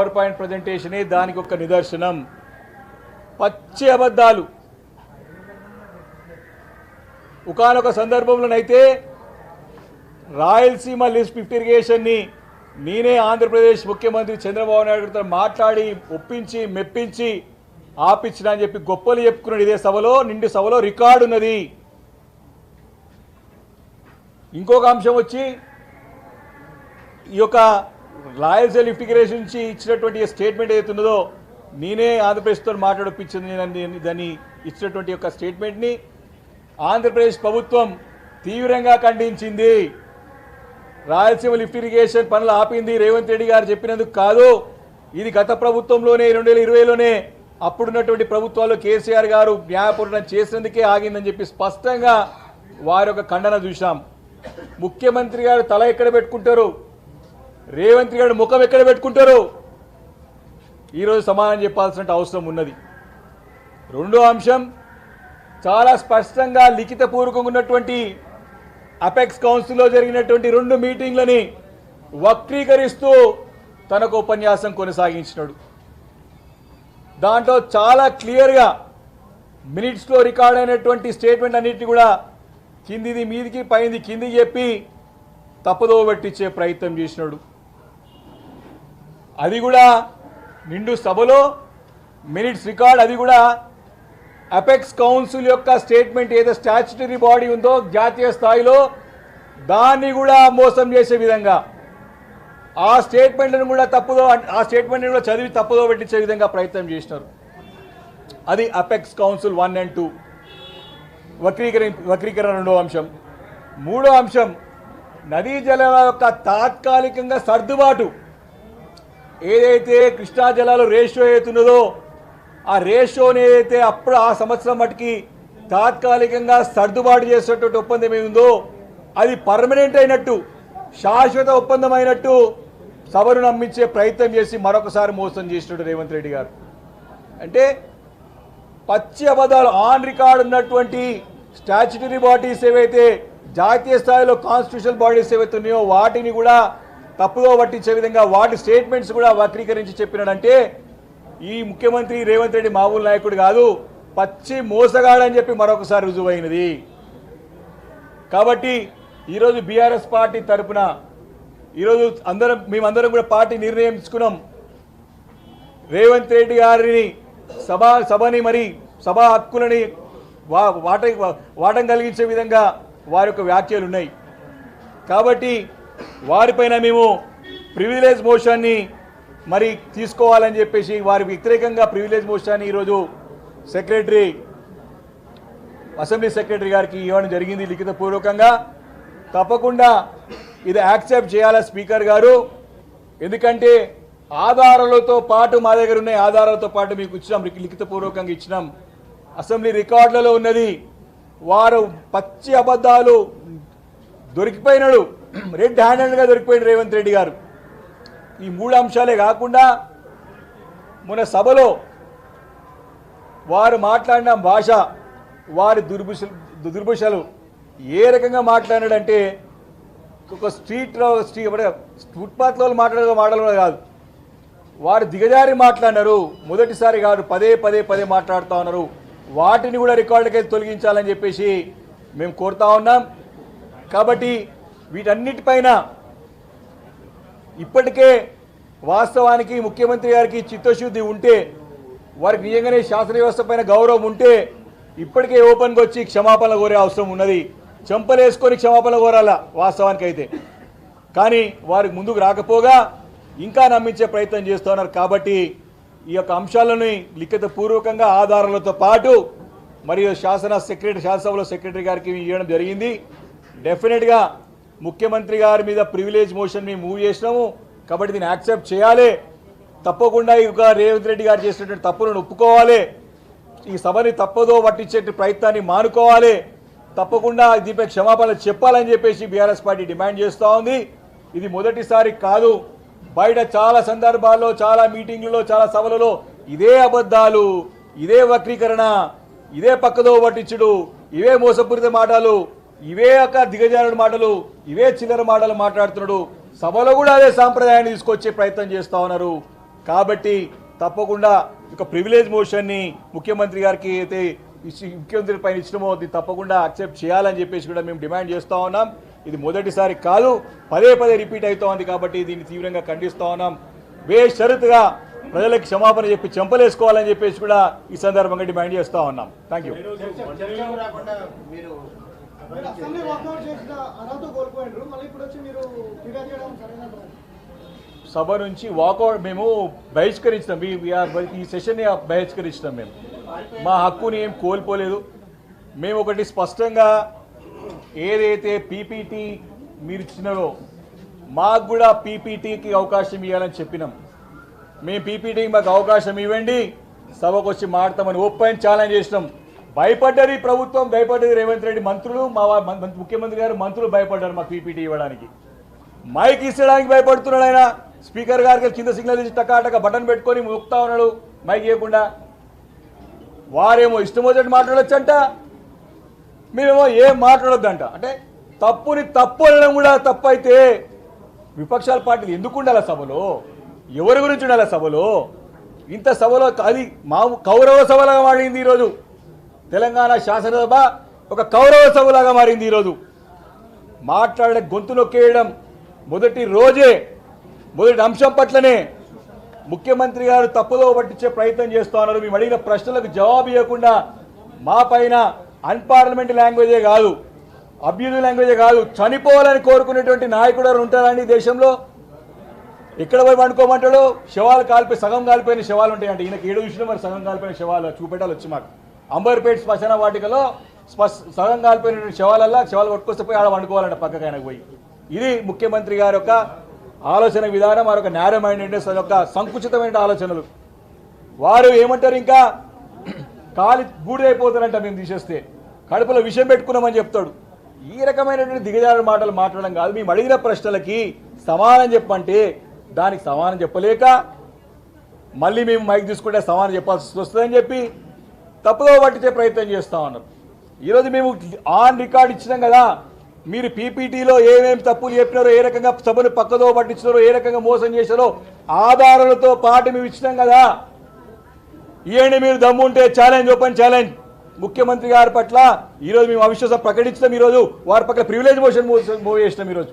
Power point ప్రజెంటేషనే దానికి ఒక నిదర్శనం. పచ్చి అబద్ధాలు. ఒకానొక సందర్భంలోనైతే రాయలసీమ లిఫ్ట్ ఇరిగేషన్ని నేనే ఆంధ్రప్రదేశ్ ముఖ్యమంత్రి చంద్రబాబు నాయుడు గారితో మాట్లాడి ఒప్పించి మెప్పించి ఆపించిన అని చెప్పి గొప్పలు చెప్పుకున్నాడు. ఇదే సభలో, నిండు సభలో రికార్డు ఉన్నది. ఇంకొక అంశం వచ్చి ఈ యొక్క రాయలసీమ లిఫ్ట్ ఇరిగేషన్ నుంచి ఇచ్చినటువంటి స్టేట్మెంట్ ఏదైతే ఉన్నదో నేనే ఆంధ్రప్రదేశ్తో మాట్లాడొప్పించింది దాన్ని ఇచ్చినటువంటి యొక్క స్టేట్మెంట్ని ఆంధ్రప్రదేశ్ ప్రభుత్వం తీవ్రంగా ఖండించింది. రాయలసీమ లిఫ్ట్ ఇరిగేషన్ పనులు ఆపింది రేవంత్ రెడ్డి గారు చెప్పినందుకు కాదు, ఇది గత ప్రభుత్వంలోనే 2020లోనే అప్పుడున్నటువంటి ప్రభుత్వాల్లో కేసీఆర్ గారు న్యాయపూర్ణం చేసినందుకే ఆగిందని చెప్పి స్పష్టంగా వారి యొక్క ఖండన చూసాం. ముఖ్యమంత్రి గారు తల ఎక్కడ పెట్టుకుంటారు, రేవంత్ గారు ముఖం ఎక్కడ పెట్టుకుంటారు, ఈరోజు సమాధానం చెప్పాల్సిన అవసరం ఉన్నది. రెండో అంశం, చాలా స్పష్టంగా లిఖితపూర్వకంగా ఉన్నటువంటి అపెక్స్ కౌన్సిల్లో జరిగినటువంటి 2 మీటింగ్లని వక్రీకరిస్తూ తనకు ఉపన్యాసం కొనసాగించినాడు. దాంట్లో చాలా క్లియర్గా మినిట్స్లో రికార్డ్ అయినటువంటి స్టేట్మెంట్ అన్నింటినీ కూడా కిందిది మీదికి పైంది కిందికి చెప్పి తప్పుదోవ పట్టించే ప్రయత్నం చేసినాడు. అది కూడా నిండు సభలో మినిట్స్ రికార్డ్, అది కూడా అపెక్స్ కౌన్సిల్ యొక్క స్టేట్మెంట్ ఏదో స్టాచ్యుటరీ బాడీ ఉందో జాతీయ స్థాయిలో దాన్ని కూడా మోసం చేసే విధంగా ఆ స్టేట్మెంట్ను కూడా చదివి తప్పుదో పెట్టించే విధంగా ప్రయత్నం చేసినారు. అది అపెక్స్ కౌన్సిల్ 1 and 2 వక్రీకరణ రెండో అంశం. మూడో అంశం, నదీ జలాల యొక్క తాత్కాలికంగా సర్దుబాటు, ఏదైతే కృష్ణా జలాలు రేషియో అవుతున్నదో ఆ రేషియోని ఏదైతే అప్పుడు ఆ సంవత్సరం మటుకి తాత్కాలికంగా సర్దుబాటు చేసేటువంటి ఒప్పందం ఏముందో అది పర్మనెంట్ అయినట్టు, శాశ్వత ఒప్పందం అయినట్టు సభను నమ్మించే ప్రయత్నం చేసి మరొకసారి మోసం చేసినట్టు రేవంత్ రెడ్డి గారు. అంటే పచ్చి అబద్ధాలు. ఆన్ రికార్డ్ ఉన్నటువంటి స్టాచ్యుటరీ బాడీస్ ఏవైతే జాతీయ స్థాయిలో కాన్స్టిట్యూషనల్ బాడీస్ ఏవైతే ఉన్నాయో వాటిని కూడా తప్పుదో పట్టించే విధంగా వాటి స్టేట్మెంట్స్ కూడా వక్రీకరించి చెప్పినాడంటే ఈ ముఖ్యమంత్రి రేవంత్ రెడ్డి మామూలు నాయకుడు కాదు, పచ్చి మోసగాడని చెప్పి మరొకసారి రుజువైనది. కాబట్టి ఈరోజు బీఆర్ఎస్ పార్టీ తరఫున ఈరోజు మేమందరం కూడా పార్టీ నిర్ణయం తీసుకున్నాం, రేవంత్ రెడ్డి గారిని సభని మరి సభా హక్కులని వాటం కలిగించే విధంగా వారి యొక్క వ్యాఖ్యలు ఉన్నాయి. కాబట్టి వారిపైన మేము ప్రివిలేజ్ మోషన్ని మరి తీసుకోవాలని చెప్పేసి వారికి వ్యతిరేకంగా ప్రివిలేజ్ మోషన్ని ఈరోజు అసెంబ్లీ సెక్రటరీ గారికి ఇవ్వడం జరిగింది లిఖితపూర్వకంగా. తప్పకుండా ఇది యాక్సెప్ట్ చేయాలా స్పీకర్ గారు, ఎందుకంటే ఆధారాలతో పాటు మా దగ్గర ఉన్న ఆధారాలతో పాటు మీకు ఇచ్చినాం, లిఖితపూర్వకంగా ఇచ్చినాం, అసెంబ్లీ రికార్డులలో ఉన్నది. వారు పచ్చి అబద్ధాలు దొరికిపోయినాడు, రెడ్ హ్యాండెడ్గా దొరికిపోయిన రేవంత్ రెడ్డి గారు. ఈ 3 అంశాలే కాకుండా మన సభలో వారు మాట్లాడిన భాష, వారి దుర్భుషలు ఏ రకంగా మాట్లాడాడంటే ఒక ఫుట్పాత్లో మాటలు కాదు, వారు దిగజారి మాట్లాడినారు. మొదటిసారి కాదు, పదే మాట్లాడుతూ ఉన్నారు. వాటిని కూడా రికార్డులకి తొలగించాలని చెప్పేసి మేము కోరుతా ఉన్నాం. కాబట్టి వీటన్నిటిపైన ఇప్పటికే వాస్తవానికి ముఖ్యమంత్రి గారికి చిత్తశుద్ధి ఉంటే, వారికి నిజంగానే శాసన వ్యవస్థ పైన గౌరవం ఉంటే ఇప్పటికే ఓపెన్గా వచ్చి క్షమాపణ కోరే అవసరం ఉన్నది. చెంపలేసుకొని క్షమాపణ కోరాలా వాస్తవానికి అయితే. కానీ వారికి ముందుకు రాకపోగా ఇంకా నమ్మించే ప్రయత్నం చేస్తున్నారు. కాబట్టి ఈ యొక్క అంశాలను లిఖితపూర్వకంగా ఆధారాలతో పాటు మరియు శాసనసభలో సెక్రటరీ గారికి ఇవ్వడం జరిగింది. డెఫినెట్గా ముఖ్యమంత్రి గారి మీద ప్రివిలేజ్ మోషన్ మేము మూవ్ చేసినాము కాబట్టి దీన్ని యాక్సెప్ట్ చేయాలి. తప్పకుండా ఈ రేవంత్ రెడ్డి గారు చేసినటువంటి తప్పులను ఒప్పుకోవాలి. ఈ సభని తప్పదో పట్టించే ప్రయత్నాన్ని మానుకోవాలి. తప్పకుండా దీనిపై క్షమాపణ చెప్పాలని చెప్పేసి బీఆర్ఎస్ పార్టీ డిమాండ్ చేస్తూ ఉంది. ఇది మొదటిసారి కాదు, బయట చాలా సందర్భాల్లో, చాలా మీటింగ్లలో, చాలా సభలలో ఇదే అబద్ధాలు, ఇదే వక్రీకరణ, ఇదే పక్కదో పట్టించుడు, ఇవే మోసపూరిత మాటలు, ఇవే దిగజారుడు మాటలు, ఇవే చిల్లర మాటలు మాట్లాడుతున్నాడు. సభలో కూడా అదే సాంప్రదాయాన్ని తీసుకొచ్చే ప్రయత్నం చేస్తూ ఉన్నారు. కాబట్టి తప్పకుండా ఒక ప్రివిలేజ్ మోషన్ని ముఖ్యమంత్రి గారికి అయితే ముఖ్యమంత్రి పైన ఇచ్చినమో అది తప్పకుండా అక్సెప్ట్ చేయాలని చెప్పేసి కూడా మేము డిమాండ్ చేస్తూ ఉన్నాం. ఇది మొదటిసారి కాదు, పదే పదే రిపీట్ అవుతూ ఉంది. కాబట్టి దీన్ని తీవ్రంగా ఖండిస్తూ ఉన్నాం. బేషరతుగా ప్రజలకు క్షమాపణ చెప్పి చెంపలేసుకోవాలని చెప్పేసి కూడా ఈ సందర్భంగా డిమాండ్ చేస్తూ ఉన్నాం. Thank you. సభ నుంచి వాకౌట్ మేము బహిష్కరించినాం. ఈ సెషన్ని బహిష్కరించినాం. మేము మా హక్కుని ఏం కోల్పోలేదు. మేము ఒకటి స్పష్టంగా ఏదైతే పీపీటీ మీరు ఇచ్చినారో మాకు కూడా పీపీటీకి అవకాశం ఇవ్వాలని చెప్పినాం. మేము పీపీటీకి మాకు అవకాశం ఇవ్వండి, సభకు వచ్చి మాడతామని ఓపెన్ ఛాలెంజ్ చేసినాం. భయపడ్డది ప్రభుత్వం, భయపడ్డది రేవంత్ రెడ్డి మంత్రులు, మా ముఖ్యమంత్రి గారు మంత్రులు భయపడ్డారు మాకు పీపీటీ ఇవ్వడానికి. మైక్ ఇచ్చడానికి భయపడుతున్నాడు ఆయన. స్పీకర్ గారికి కింద సిగ్నల్ ఇచ్చి టకాటక బటన్ పెట్టుకొని మొక్కుతా ఉన్నాడు మైక్ ఇవ్వకుండా. వారేమో ఇష్టం వచ్చేట్టు మాట్లాడొచ్చంట, మేమేమో ఏం మాట్లాడొద్దంట. అంటే తప్పుని తప్పు అనడం కూడా తప్పు అయితే విపక్షాల పార్టీలు ఎందుకు ఉండాలి సభలో? ఎవరి గురించి ఉండాలి సభలో? ఇంత సభలో అది మా కౌరవ సభలాగా మారింది ఈరోజు. తెలంగాణ శాసనసభ ఒక కౌరవ సభలాగా మారింది ఈరోజు. మాట్లాడే గొంతు నొక్కేయడం మొదటి రోజే, మొదటి అంశం పట్లనే ముఖ్యమంత్రి గారు తప్పుదో పట్టించే ప్రయత్నం చేస్తూ ఉన్నారు. మేము అడిగిన ప్రశ్నలకు జవాబు ఇవ్వకుండా మా పైన అన్పార్లమెంటరీ లాంగ్వేజే కాదు, అబ్యూజివ్ లాంగ్వేజే కాదు, చనిపోవాలని కోరుకునేటువంటి నాయకుడు ఉంటారండి దేశంలో. ఎక్కడ పోయి పండుకోమంటాడు? శవాలు కాలిపోయి సగం కాలిపోయిన శవాలు ఉంటాయంటే ఈయనకి ఏడు విషయంలో మరి సగం కాలిపోయిన శవాలు చూపెట్టాలి వచ్చి మాకు. అంబర్పేట శ్మశాన వాటికలో సగం కాలిపోయిన శవాలు కొట్టుకొస్తే పోయి ఆడ వండుకోవాలంట పక్కకి ఆయనకు పోయి. ఇది ముఖ్యమంత్రి గారి యొక్క ఆలోచన విధానం, వారి యొక్క నేరో మైండెడ్నెస్ యొక్క సంకుచితమైన ఆలోచనలు. వారు ఏమంటారు, ఇంకా కాలి బూడిదైపోతారంట మేము తీసేస్తే, కడుపులో విషయం పెట్టుకున్నామని చెప్తాడు. ఈ రకమైనటువంటి దిగజారు మాటలు మాట్లాడడం కాదు. మేము అడిగిన ప్రశ్నలకి సమాధానం చెప్పంటే దానికి సమాధానం చెప్పలేక మళ్ళీ మేము మైక్ తీసుకుంటే సమాధానం చెప్పాల్సి వస్తుందని చెప్పి తప్పుదో పట్టించే ప్రయత్నం చేస్తూ ఉన్నారు. ఈరోజు మేము ఆన్ రికార్డ్ ఇచ్చినాం కదా, మీరు పీపీటీలో ఏమేమి తప్పులు చెప్పినారో, ఏ రకంగా సభను పక్కదో పట్టించినారో, ఏ రకంగా మోసం చేశారో ఆధారాలతో పాటు మేము ఇచ్చినాం కదా. ఇవ్వండి మీరు దమ్ముంటే ఛాలెంజ్, ఓపెన్ ఛాలెంజ్ ముఖ్యమంత్రి గారి పట్ల. ఈరోజు మేము అవిశ్వాసం ప్రకటించడం, ఈరోజు వారి పట్ల ప్రివిలేజ్ మోషన్ మూవ్ చేసినాం. ఈరోజు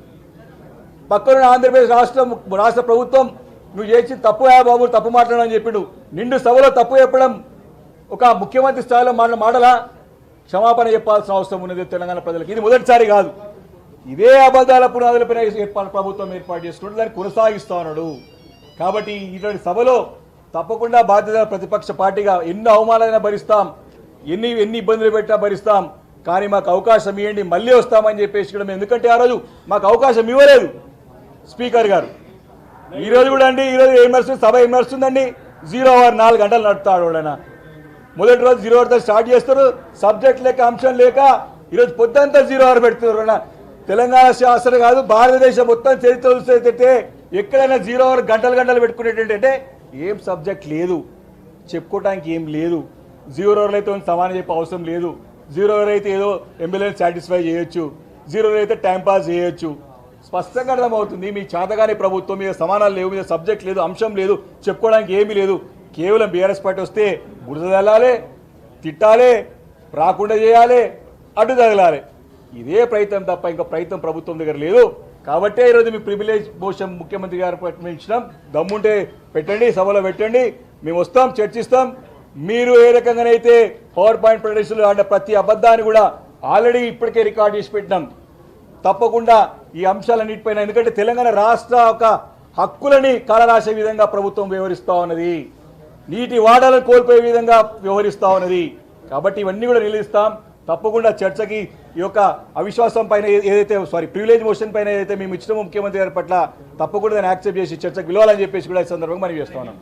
పక్కన ఆంధ్రప్రదేశ్ రాష్ట్ర ప్రభుత్వం నువ్వు చేసి తప్పు బాబు తప్పు మాట్లాడని చెప్పిండు. నిండు సభలో తప్పు చెప్పడం ఒక ముఖ్యమంత్రి స్థాయిలో మాటలా? క్షమాపణ చెప్పాల్సిన అవసరం ఉన్నది తెలంగాణ ప్రజలకు. ఇది మొదటిసారి కాదు, ఇదే అబద్ధాల పునాదులపైన ప్రభుత్వం ఏర్పాటు చేసుకుంటూ దాన్ని కొనసాగిస్తూ ఉన్నాడు. కాబట్టి ఇటువంటి సభలో తప్పకుండా బాధ్యత ప్రతిపక్ష పార్టీగా ఎన్ని అవమానాలైనా భరిస్తాం, ఎన్ని ఇబ్బందులు పెట్టినా భరిస్తాం, కానీ మాకు అవకాశం ఇవ్వండి మళ్ళీ వస్తామని చెప్పేసి కూడా. ఎందుకంటే ఆ రోజు మాకు అవకాశం ఇవ్వలేదు స్పీకర్ గారు. ఈరోజు కూడా అండి, ఈరోజు ఏం నడుస్తుంది, సభ ఏం నడుస్తుందండి, 0 అవర్ 4 గంటలు నడుపుతాడు వాడైనా. మొదటి రోజు 0 అవర్తో స్టార్ట్ చేస్తారు, సబ్జెక్ట్ లేక అంశం లేక ఈరోజు పొద్దంతా 0 అవర్ పెడుతున్నారు. తెలంగాణ శాసనం కాదు, భారతదేశం మొత్తం చరిత్ర చూస్తే ఎక్కడైనా 0 అవర్ గంటలు పెట్టుకునేటంటే ఏం సబ్జెక్ట్ లేదు, చెప్పుకోవడానికి ఏం లేదు. 0 అవర్లు అయితే సమానం చెప్పే అవసరం లేదు. 0 అవర్ అయితే ఏదో అంబులెన్స్ సాటిస్ఫై చేయొచ్చు, 0 అవర్ అయితే టైంపాస్ చేయొచ్చు. స్పష్టంగా అర్థమవుతుంది మీ చేతగానే ప్రభుత్వం మీద సమానాలు లేవు, మీద సబ్జెక్ట్ లేదు, అంశం లేదు, చెప్పుకోవడానికి ఏమీ లేదు. కేవలం బీఆర్ఎస్ పార్టీ వస్తే బురద తల్లాలి, తిట్టాలి, రాకుండా చేయాలి, అడ్డు తగలాలి. ఇదే ప్రయత్నం తప్ప ఇంకా ప్రయత్నం ప్రభుత్వం దగ్గర లేదు. కాబట్టే ఈరోజు మీ ప్రివిలేజ్ మోషన్ ముఖ్యమంత్రి గారు ఇచ్చినాం. దమ్ముంటే పెట్టండి, సభలో పెట్టండి, మేము వస్తాం, చర్చిస్తాం. మీరు ఏ రకంగానైతే పవర్ పాయింట్ ప్రదర్శనలు ఆడిన ప్రతి అబద్ధాన్ని కూడా ఆల్రెడీ ఇప్పటికే రికార్డ్ చేసి పెట్టినాం. తప్పకుండా ఈ అంశాలన్నిటిపైన, ఎందుకంటే తెలంగాణ రాష్ట్ర ఒక హక్కులని కాలరాసే విధంగా ప్రభుత్వం వ్యవహరిస్తూ ఉన్నది, నీటి వాటాలను కోల్పోయే విధంగా వ్యవహరిస్తూ ఉన్నది. కాబట్టి ఇవన్నీ కూడా నిలదీస్తాం. తప్పకుండా చర్చకి ఈ యొక్క అవిశ్వాసం పైన ఏదైతే ప్రివిలేజ్ మోషన్ పైన ఏదైతే మేము ఇచ్చినామో ముఖ్యమంత్రి గారి పట్ల తప్పకుండా దాన్ని యాక్సెప్ట్ చేసి చర్చకు పిలవాలని చెప్పేసి కూడా ఈ సందర్భంగా మనం చేస్తా ఉన్నాం.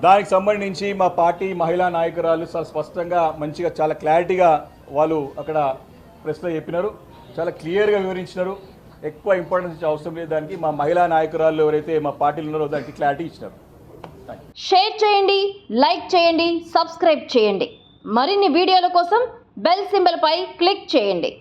దానికి సంబంధించి మా పార్టీ మహిళా నాయకురాలు చాలా స్పష్టంగా మంచిగా చాలా క్లారిటీగా వాళ్ళు అక్కడ ప్రశ్న చెప్పినారు, చాలా క్లియర్గా వివరించినారు. ఎక్కువ ఇంపార్టెన్స్ ఇచ్చే అవసరం లేదు దానికి. మా మహిళా నాయకురాలు ఎవరైతే మా పార్టీలో ఉన్నారో దానికి క్లారిటీ ఇచ్చినారు. షేర్ చేయండి, లైక్ చేయండి, సబ్స్క్రైబ్ చేయండి. మరిన్ని వీడియోల కోసం బెల్ సింబల్ పై క్లిక్ చేయండి.